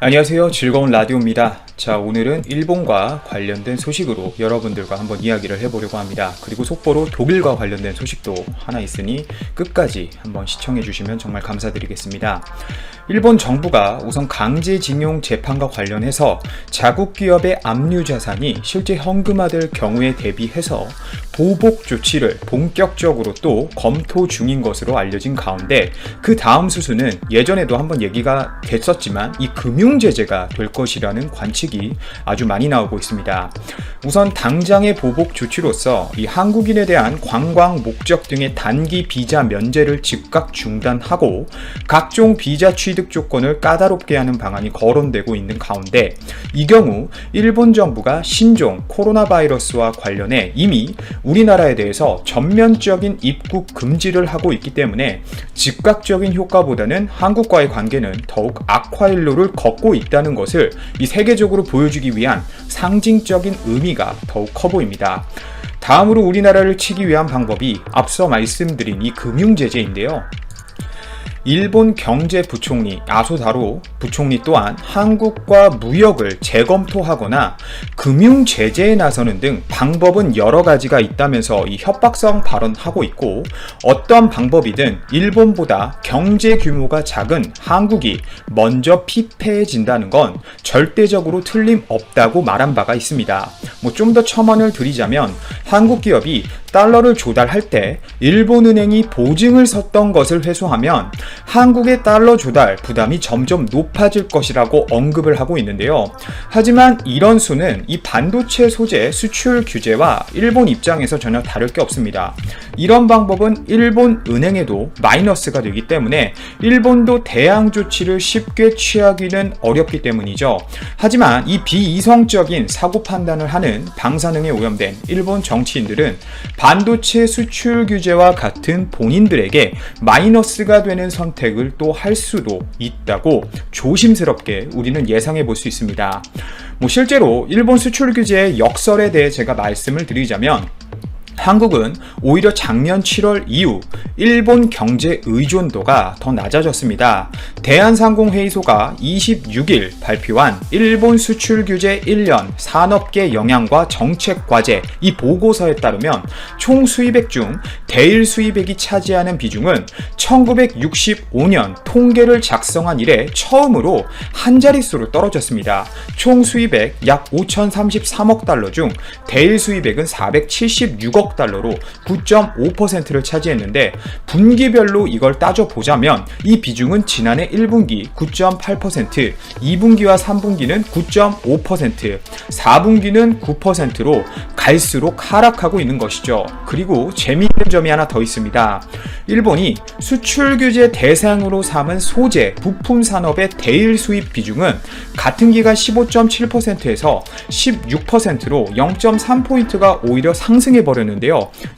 안녕하세요. 즐거운 라디오입니다. 자, 오늘은 일본과 관련된 소식으로 여러분들과 한번 이야기를 해보려고 합니다. 그리고 속보로 독일과 관련된 소식도 하나 있으니 끝까지 한번 시청해 주시면 정말 감사드리겠습니다. 일본 정부가 우선 강제징용 재판과 관련해서 자국 기업의 압류 자산이 실제 현금화될 경우에 대비해서 보복 조치를 본격적으로 또 검토 중인 것으로 알려진 가운데, 그 다음 수순은 예전에도 한번 얘기가 됐었지만 이 금융 제재가 될 것이라는 관측이 아주 많이 나오고 있습니다. 우선 당장의 보복 조치로서 이 한국인에 대한 관광 목적 등의 단기 비자 면제를 즉각 중단하고 각종 비자 취득 조건을 까다롭게 하는 방안이 거론되고 있는 가운데, 이 경우 일본 정부가 신종 코로나 바이러스와 관련해 이미 우리나라에 대해서 전면적인 입국 금지를 하고 있기 때문에 즉각적인 효과보다는 한국과의 관계는 더욱 악화일로를 걷고 있다는 것을 이 세계적으로 보여주기 위한 상징적인 의미가 더욱 커 보입니다. 다음으로 우리나라를 치기 위한 방법이 앞서 말씀드린 이 금융제재인데요. 일본 경제부총리 야소다로 부총리 또한 한국과 무역을 재검토하거나 금융제재에 나서는 등 방법은 여러 가지가 있다면서 이 협박성 발언하고 있고, 어떤 방법이든 일본보다 경제 규모가 작은 한국이 먼저 피폐해진다는 건 절대적으로 틀림없다고 말한 바가 있습니다. 좀 더 첨언을 드리자면, 한국 기업이 달러를 조달할 때 일본은행이 보증을 섰던 것을 회수하면 한국의 달러 조달 부담이 점점 높아질 것이라고 언급을 하고 있는데요. 하지만 이런 수는 이 반도체 소재 수출 규제와 일본 입장에서 전혀 다를 게 없습니다. 이런 방법은 일본 은행에도 마이너스가 되기 때문에 일본도 대항 조치를 쉽게 취하기는 어렵기 때문이죠. 하지만 이 비이성적인 사고 판단을 하는 방사능에 오염된 일본 정치인들은 반도체 수출 규제와 같은 본인들에게 마이너스가 되는 선택을 또 할 수도 있다고 조심스럽게 우리는 예상해 볼 수 있습니다. 실제로 일본 수출 규제의 역설에 대해 제가 말씀을 드리자면, 한국은 오히려 작년 7월 이후 일본 경제 의존도가 더 낮아졌습니다. 대한상공회의소가 26일 발표한 일본 수출 규제 1년 산업계 영향과 정책 과제 이 보고서에 따르면 총 수입액 중 대일 수입액이 차지하는 비중은 1965년 통계를 작성한 이래 처음으로 한 자릿수로 떨어졌습니다. 총 수입액 약 5,033억 달러 중 대일 수입액은 476억 달러로 9.5%를 차지했는데, 분기별로 이걸 따져보자면 이 비중은 지난해 1분기 9.8%, 2분기와 3분기는 9.5%, 4분기는 9%로 갈수록 하락하고 있는 것이죠. 그리고 재미있는 점이 하나 더 있습니다. 일본이 수출 규제 대상으로 삼은 소재, 부품 산업의 대일 수입 비중은 같은 기간 15.7%에서 16%로 0.3포인트가 오히려 상승해버렸는데요.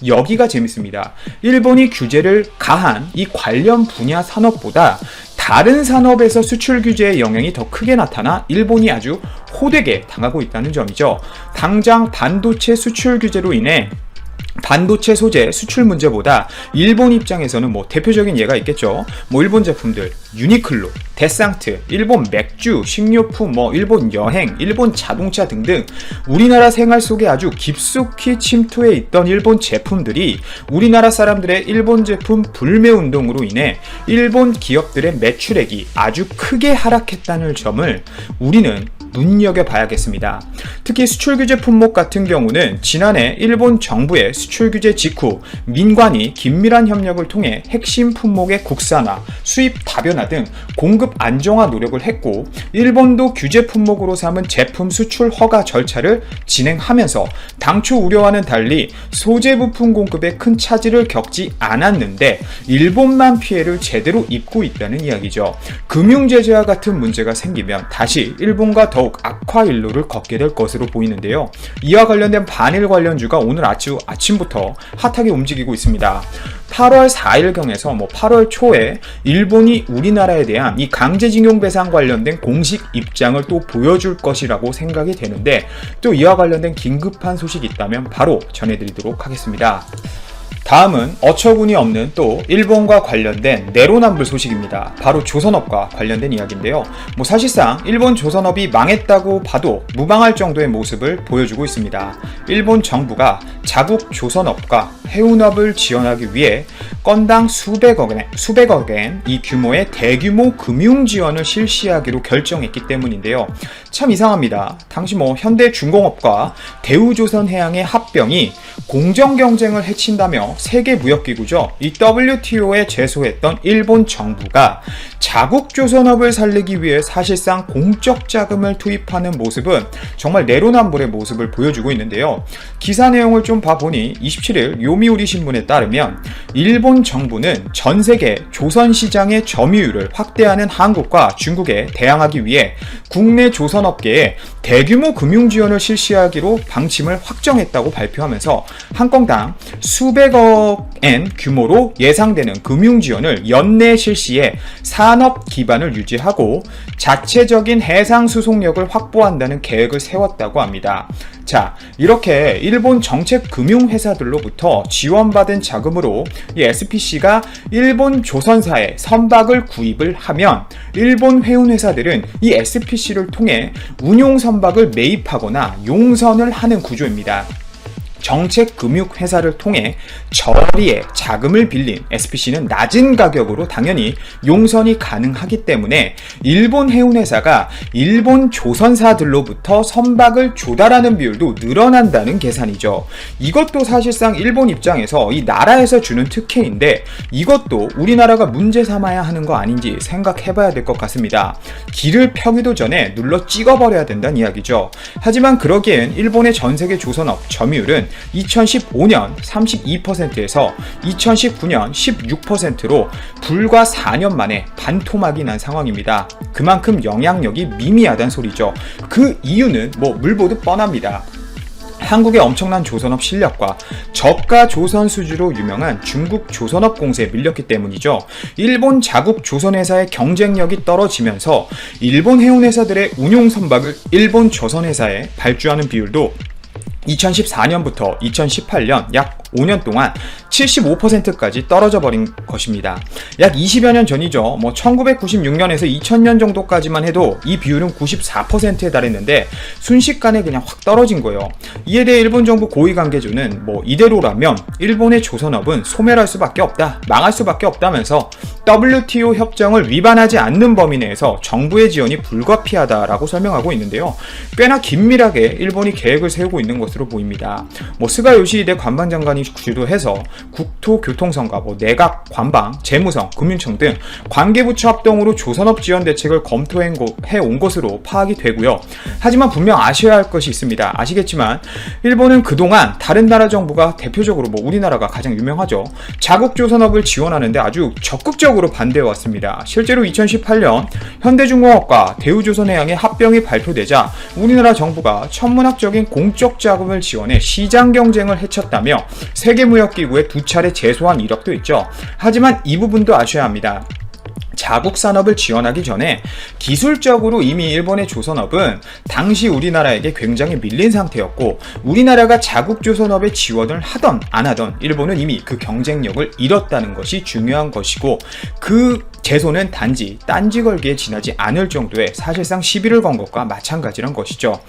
여기가 재밌습니다. 일본이 규제를 가한 이 관련 분야 산업보다 다른 산업에서 수출 규제의 영향이 더 크게 나타나 일본이 아주 호되게 당하고 있다는 점이죠. 당장 반도체 수출 규제로 인해 반도체 소재 수출 문제보다 일본 입장에서는 대표적인 예가 있겠죠. 일본 제품들 유니클로, 데상트, 일본 맥주, 식료품, 일본 여행, 일본 자동차 등등 우리나라 생활 속에 아주 깊숙이 침투해 있던 일본 제품들이 우리나라 사람들의 일본 제품 불매 운동으로 인해 일본 기업들의 매출액이 아주 크게 하락했다는 점을 우리는 눈여겨봐야겠습니다. 특히 수출 규제 품목 같은 경우는 지난해 일본 정부의 수출 규제 직후 민관이 긴밀한 협력을 통해 핵심 품목의 국산화, 수입 다변화 등 공급 안정화 노력을 했고, 일본도 규제 품목으로 삼은 제품 수출 허가 절차를 진행하면서 당초 우려와는 달리 소재 부품 공급에 큰 차질을 겪지 않았는데 일본만 피해를 제대로 입고 있다는 이야기죠. 금융 제재와 같은 문제가 생기면 다시 일본과 더욱 악화일로를 걷게 될 것으로 보이는데요. 이와 관련된 반일 관련주가 오늘 아침부터 핫하게 움직이고 있습니다. 8월 4일경에서 8월 초에 일본이 우리나라에 대한 이 강제징용 배상 관련된 공식 입장을 또 보여줄 것이라고 생각이 되는데, 또 이와 관련된 긴급한 소식이 있다면 바로 전해드리도록 하겠습니다. 다음은 어처구니 없는 또 일본과 관련된 내로남불 소식입니다. 바로 조선업과 관련된 이야기인데요. 사실상 일본 조선업이 망했다고 봐도 무방할 정도의 모습을 보여주고 있습니다. 일본 정부가 자국 조선업과 해운업을 지원하기 위해 건당 수백억엔 이 규모의 대규모 금융 지원을 실시하기로 결정했기 때문인데요. 참 이상합니다. 당시 현대중공업과 대우조선해양의 합병이 공정 경쟁을 해친다며 세계무역기구죠. 이 WTO에 제소했던 일본 정부가 자국 조선업을 살리기 위해 사실상 공적 자금을 투입하는 모습은 정말 내로남불의 모습을 보여주고 있는데요. 기사 내용을 좀 봐보니 27일 요미우리 신문에 따르면 일본 정부는 전 세계 조선 시장의 점유율을 확대하는 한국과 중국에 대항하기 위해 국내 조선업계에 대규모 금융 지원을 실시하기로 방침을 확정했다고 발표하면서 한 건당 수백억 엔 규모로 예상되는 금융 지원을 연내 실시해 산업 기반을 유지하고 자체적인 해상 수송력을 확보한다는 계획을 세웠다고 합니다. 자, 이렇게 일본 정책 금융 회사들로부터 지원받은 자금으로 이 SPC가 일본 조선사에 선박을 구입을 하면 일본 해운 회사들은 이 SPC를 통해 운용 선박을 매입하거나 용선을 하는 구조입니다. 정책 금융 회사를 통해 저리에 자금을 빌린 SPC는 낮은 가격으로 당연히 용선이 가능하기 때문에 일본 해운회사가 일본 조선사들로부터 선박을 조달하는 비율도 늘어난다는 계산이죠. 이것도 사실상 일본 입장에서 이 나라에서 주는 특혜인데 이것도 우리나라가 문제 삼아야 하는 거 아닌지 생각해봐야 될 것 같습니다. 길을 펴기도 전에 눌러 찍어버려야 된다는 이야기죠. 하지만 그러기엔 일본의 전세계 조선업 점유율은 2015년 32%에서 2019년 16%로 불과 4년 만에 반토막이 난 상황입니다. 그만큼 영향력이 미미하다는 소리죠. 그 이유는 물 보듯 뻔합니다. 한국의 엄청난 조선업 실력과 저가 조선 수주로 유명한 중국 조선업 공세에 밀렸기 때문이죠. 일본 자국 조선회사의 경쟁력이 떨어지면서 일본 해운회사들의 운용 선박을 일본 조선회사에 발주하는 비율도 2014년부터 2018년 약 5년 동안 75%까지 떨어져 버린 것입니다. 약 20여 년 전이죠. 1996년에서 2000년 정도까지만 해도 이 비율은 94%에 달했는데 순식간에 그냥 확 떨어진 거예요. 이에 대해 일본 정부 고위 관계자는 이대로라면 일본의 조선업은 소멸할 수밖에 없다, 망할 수밖에 없다면서 WTO 협정을 위반하지 않는 범위 내에서 정부의 지원이 불가피하다라고 설명하고 있는데요. 꽤나 긴밀하게 일본이 계획을 세우고 있는 것으로 보입니다. 스가 요시히데 관방장관이 주도해서 국토교통성과 내각, 관방, 재무성, 금융청 등 관계부처 합동으로 조선업 지원 대책을 검토해 온 것으로 파악이 되고요. 하지만 분명 아셔야 할 것이 있습니다. 아시겠지만 일본은 그동안 다른 나라 정부가 대표적으로 우리나라가 가장 유명하죠. 자국 조선업을 지원하는데 아주 적극적으로 반대해 왔습니다. 실제로 2018년 현대중공업과 대우조선해양의 합병이 발표되자 우리나라 정부가 천문학적인 공적 자금을 지원해 시장 경쟁을 해쳤다며 세계무역기구에 2차례 제소한 이력도 있죠. 하지만 이 부분도 아셔야 합니다. 자국 산업을 지원하기 전에 기술적으로 이미 일본의 조선업은 당시 우리나라에게 굉장히 밀린 상태였고 우리나라가 자국 조선업에 지원을 하던 안 하던 일본은 이미 그 경쟁력을 잃었다는 것이 중요한 것이고 그 제소는 단지 딴지 걸기에 지나지 않을 정도의 사실상 시비를 건 것과 마찬가지란 것이죠.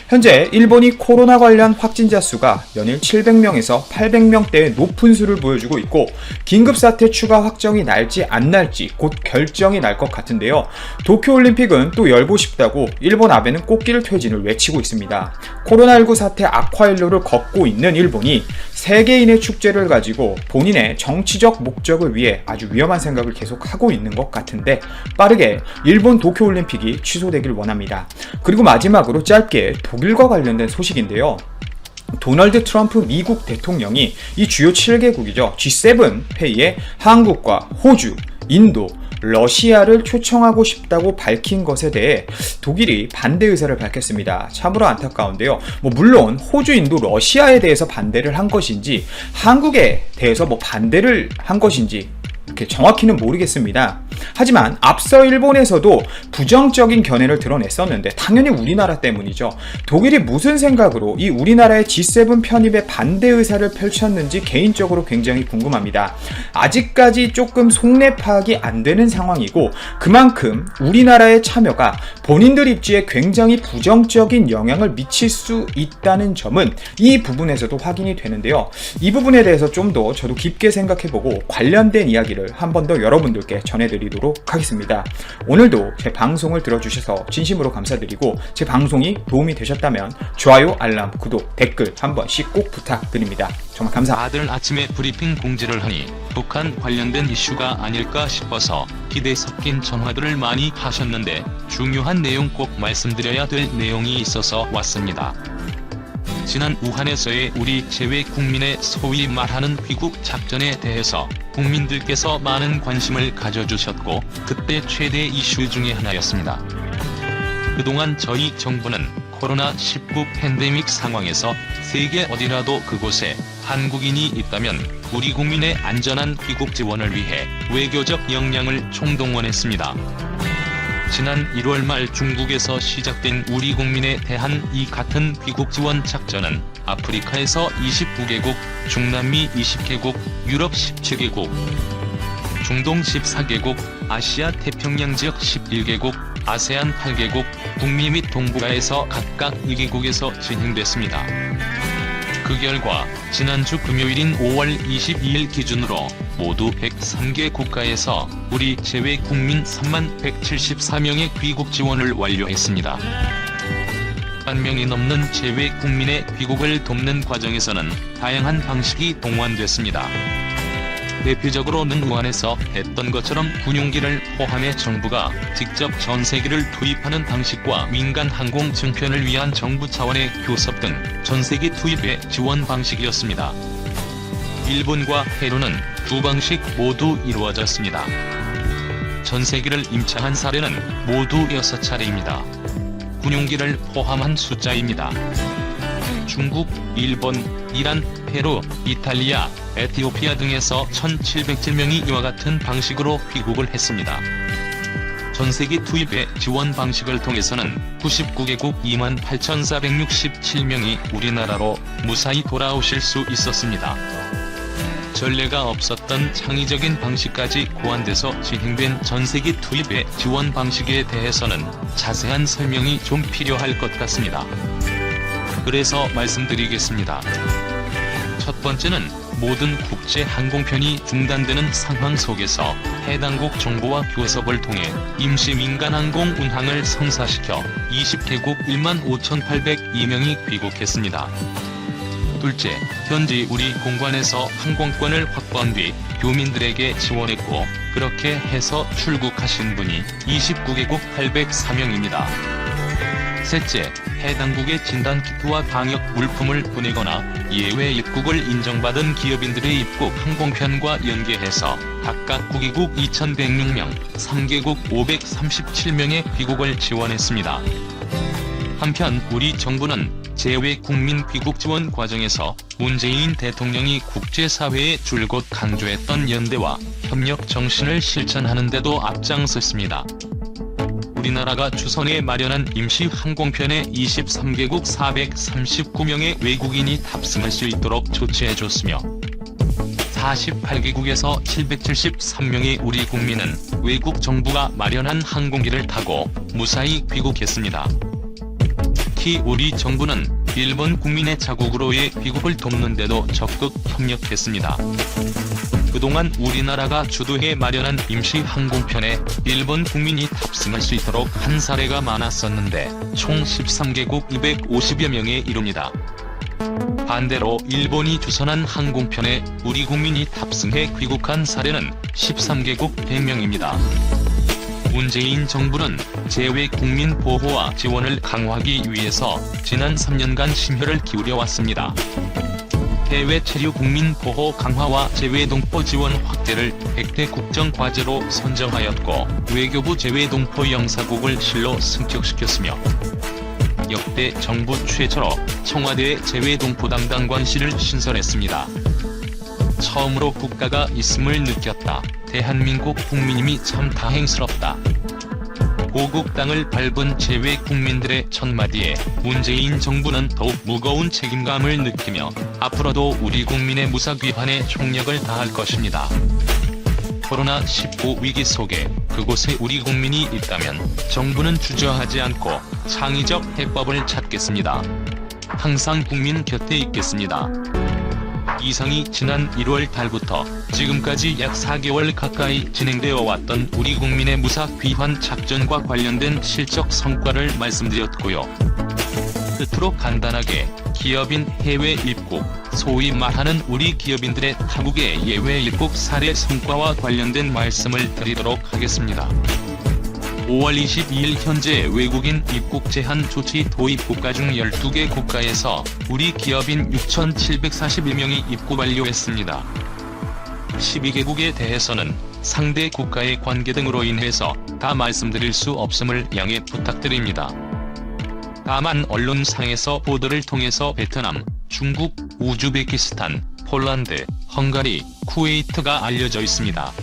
현재 일본이 코로나 관련 확진자 수가 연일 700명에서 800명대의 높은 수를 보여주고 있고 긴급사태 추가 확정이 날지 안 날지 곧 결정이 날 것 같은데요. 도쿄올림픽은 또 열고 싶다고 일본 아베는 꽃길 퇴진을 외치고 있습니다. 코로나19 사태 악화일로를 걷고 있는 일본이 세계인의 축제를 가지고 본인의 정치적 목적을 위해 아주 위험한 생각을 계속하고 있는 것 같은데 빠르게 일본 도쿄올림픽이 취소되길 원합니다. 그리고 마지막으로 짧게 독일과 관련된 소식인데요. 도널드 트럼프 미국 대통령이 이 주요 7개국이죠. G7 회의에 한국과 호주, 인도, 러시아를 초청하고 싶다고 밝힌 것에 대해 독일이 반대 의사를 밝혔습니다. 참으로 안타까운데요. 물론 호주, 인도, 러시아에 대해서 반대를 한 것인지 한국에 대해서 반대를 한 것인지 이렇게 정확히는 모르겠습니다. 하지만 앞서 일본에서도 부정적인 견해를 드러냈었는데 당연히 우리나라 때문이죠. 독일이 무슨 생각으로 이 우리나라의 G7 편입에 반대 의사를 펼쳤는지 개인적으로 굉장히 궁금합니다. 아직까지 조금 속내 파악이 안 되는 상황이고 그만큼 우리나라의 참여가 본인들 입지에 굉장히 부정적인 영향을 미칠 수 있다는 점은 이 부분에서도 확인이 되는데요. 이 부분에 대해서 좀 더 저도 깊게 생각해보고 관련된 이야기를 한 번 더 여러분들께 전해드리도록 하겠습니다. 오늘도 제 방송을 들어주셔서 진심으로 감사드리고 제 방송이 도움이 되셨다면 좋아요, 알람, 구독, 댓글 한 번씩 꼭 부탁드립니다. 정말 감사합니다. 다들 아침에 브리핑 공지를 하니 북한 관련된 이슈가 아닐까 싶어서 기대 섞인 전화들을 많이 하셨는데 중요한 내용 꼭 말씀드려야 될 내용이 있어서 왔습니다. 지난 우한에서의 우리 제외 국민의 소위 말하는 귀국 작전에 대해서 국민들께서 많은 관심을 가져주셨고 그때 최대 이슈 중에 하나였습니다. 그동안 저희 정부는 코로나19 팬데믹 상황에서 세계 어디라도 그곳에 한국인이 있다면 우리 국민의 안전한 귀국 지원을 위해 외교적 역량을 총동원했습니다. 지난 1월 말 중국에서 시작된 우리 국민에 대한 이 같은 귀국 지원 작전은 아프리카에서 29개국, 중남미 20개국, 유럽 17개국, 중동 14개국, 아시아 태평양 지역 11개국, 아세안 8개국, 북미 및 동북아에서 각각 2개국에서 진행됐습니다. 그 결과 지난주 금요일인 5월 22일 기준으로 모두 103개 국가에서 우리 제외 국민 3174명의 귀국 지원을 완료했습니다. 1,000명이 넘는 제외 국민의 귀국을 돕는 과정에서는 다양한 방식이 동원됐습니다. 대표적으로는 우한에서 했던 것처럼 군용기를 포함해 정부가 직접 전세기를 투입하는 방식과 민간 항공 증편을 위한 정부 차원의 교섭 등 전세기 투입의 지원 방식이었습니다. 일본과 페루는 두 방식 모두 이루어졌습니다. 전세기를 임차한 사례는 모두 6차례입니다. 군용기를 포함한 숫자입니다. 중국, 일본, 이란, 페루, 이탈리아, 에티오피아 등에서 1,707명이 이와 같은 방식으로 귀국을 했습니다. 전세기 투입의 지원 방식을 통해서는 99개국 28,467명이 우리나라로 무사히 돌아오실 수 있었습니다. 전례가 없었던 창의적인 방식까지 고안돼서 진행된 전세기 투입의 지원 방식에 대해서는 자세한 설명이 좀 필요할 것 같습니다. 그래서 말씀드리겠습니다. 첫 번째는 모든 국제 항공편이 중단되는 상황 속에서 해당국 정부와 교섭을 통해 임시 민간 항공 운항을 성사시켜 20개국 15,802명이 귀국했습니다. 둘째, 현지 우리 공관에서 항공권을 확보한 뒤 교민들에게 지원했고 그렇게 해서 출국하신 분이 29개국 804명입니다. 셋째, 해당국의 진단키트와 방역 물품을 보내거나 예외 입국을 인정받은 기업인들의 입국 항공편과 연계해서 각각 9개국 2,106명, 3개국 537명의 귀국을 지원했습니다. 한편 우리 정부는 제외 국민 귀국 지원 과정에서 문재인 대통령이 국제사회에 줄곧 강조했던 연대와 협력 정신을 실천하는 데도 앞장섰습니다. 우리나라가 주선에 마련한 임시 항공편에 23개국 439명의 외국인이 탑승할 수 있도록 조치해줬으며 48개국에서 773명의 우리 국민은 외국 정부가 마련한 항공기를 타고 무사히 귀국했습니다. 특히 우리 정부는 일본 국민의 자국으로의 귀국을 돕는 데도 적극 협력했습니다. 그동안 우리나라가 주도해 마련한 임시 항공편에 일본 국민이 탑승할 수 있도록 한 사례가 많았었는데 총 13개국 250여 명에 이릅니다. 반대로 일본이 주선한 항공편에 우리 국민이 탑승해 귀국한 사례는 13개국 100명입니다. 문재인 정부는 제외 국민 보호와 지원을 강화하기 위해서 지난 3년간 심혈을 기울여 왔습니다. 해외 체류 국민 보호 강화와 제외동포 지원 확대를 100대 국정과제로 선정하였고 외교부 제외동포 영사국을 실로 승격시켰으며 역대 정부 최초로 청와대 제외동포 담당 관실을 신설했습니다. 처음으로 국가가 있음을 느꼈다. 대한민국 국민임이 참 다행스럽다. 고국 땅을 밟은 제외 국민들의 첫마디에 문재인 정부는 더욱 무거운 책임감을 느끼며 앞으로도 우리 국민의 무사 귀환에 총력을 다할 것입니다. 코로나19 위기 속에 그곳에 우리 국민이 있다면 정부는 주저하지 않고 창의적 해법을 찾겠습니다. 항상 국민 곁에 있겠습니다. 이상이 지난 1월 달부터 지금까지 약 4개월 가까이 진행되어 왔던 우리 국민의 무사 귀환 작전과 관련된 실적 성과를 말씀드렸고요. 끝으로 간단하게 기업인 해외 입국, 소위 말하는 우리 기업인들의 타국의 예외 입국 사례 성과와 관련된 말씀을 드리도록 하겠습니다. 5월 22일 현재 외국인 입국 제한 조치 도입 국가 중 12개 국가에서 우리 기업인 6,741명이 입국 완료했습니다. 12개국에 대해서는 상대 국가의 관계 등으로 인해서 다 말씀드릴 수 없음을 양해 부탁드립니다. 다만 언론상에서 보도를 통해서 베트남, 중국, 우즈베키스탄, 폴란드, 헝가리, 쿠웨이트가 알려져 있습니다.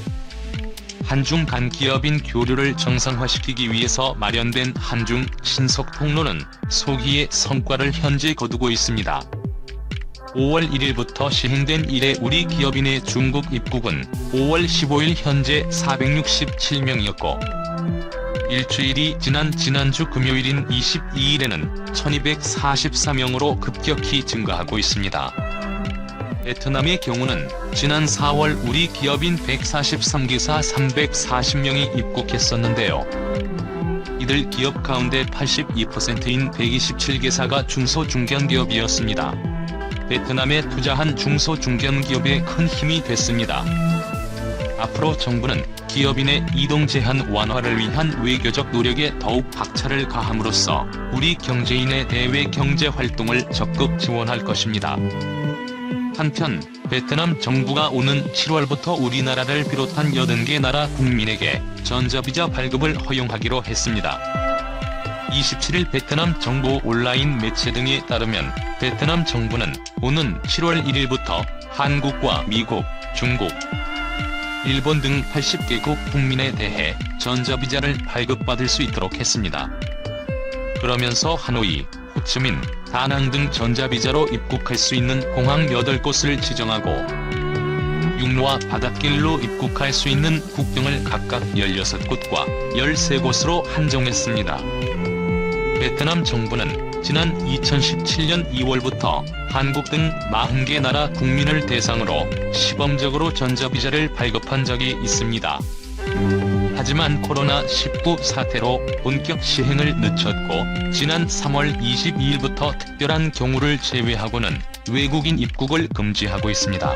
한중 간 기업인 교류를 정상화시키기 위해서 마련된 한중 신속 통로는 소기의 성과를 현재 거두고 있습니다. 5월 1일부터 시행된 이래 우리 기업인의 중국 입국은 5월 15일 현재 467명이었고 일주일이 지난 지난주 금요일인 22일에는 1244명으로 급격히 증가하고 있습니다. 베트남의 경우는 지난 4월 우리 기업인 143개사 340명이 입국했었는데요. 이들 기업 가운데 82%인 127개사가 중소중견기업이었습니다. 베트남에 투자한 중소중견기업에 큰 힘이 됐습니다. 앞으로 정부는 기업인의 이동 제한 완화를 위한 외교적 노력에 더욱 박차를 가함으로써 우리 경제인의 대외 경제 활동을 적극 지원할 것입니다. 한편 베트남 정부가 오는 7월부터 우리나라를 비롯한 80개 나라 국민에게 전자비자 발급을 허용하기로 했습니다. 27일 베트남 정부 온라인 매체 등에 따르면 베트남 정부는 오는 7월 1일부터 한국과 미국, 중국, 일본 등 80개국 국민에 대해 전자비자를 발급받을 수 있도록 했습니다. 그러면서 하노이, 호치민, 다낭 등 전자비자로 입국할 수 있는 공항 8곳을 지정하고 육로와 바닷길로 입국할 수 있는 국경을 각각 16곳과 13곳으로 한정했습니다. 베트남 정부는 지난 2017년 2월부터 한국 등 40개 나라 국민을 대상으로 시범적으로 전자비자를 발급한 적이 있습니다. 하지만 코로나19 사태로 본격 시행을 늦췄고 지난 3월 22일부터 특별한 경우를 제외하고는 외국인 입국을 금지하고 있습니다.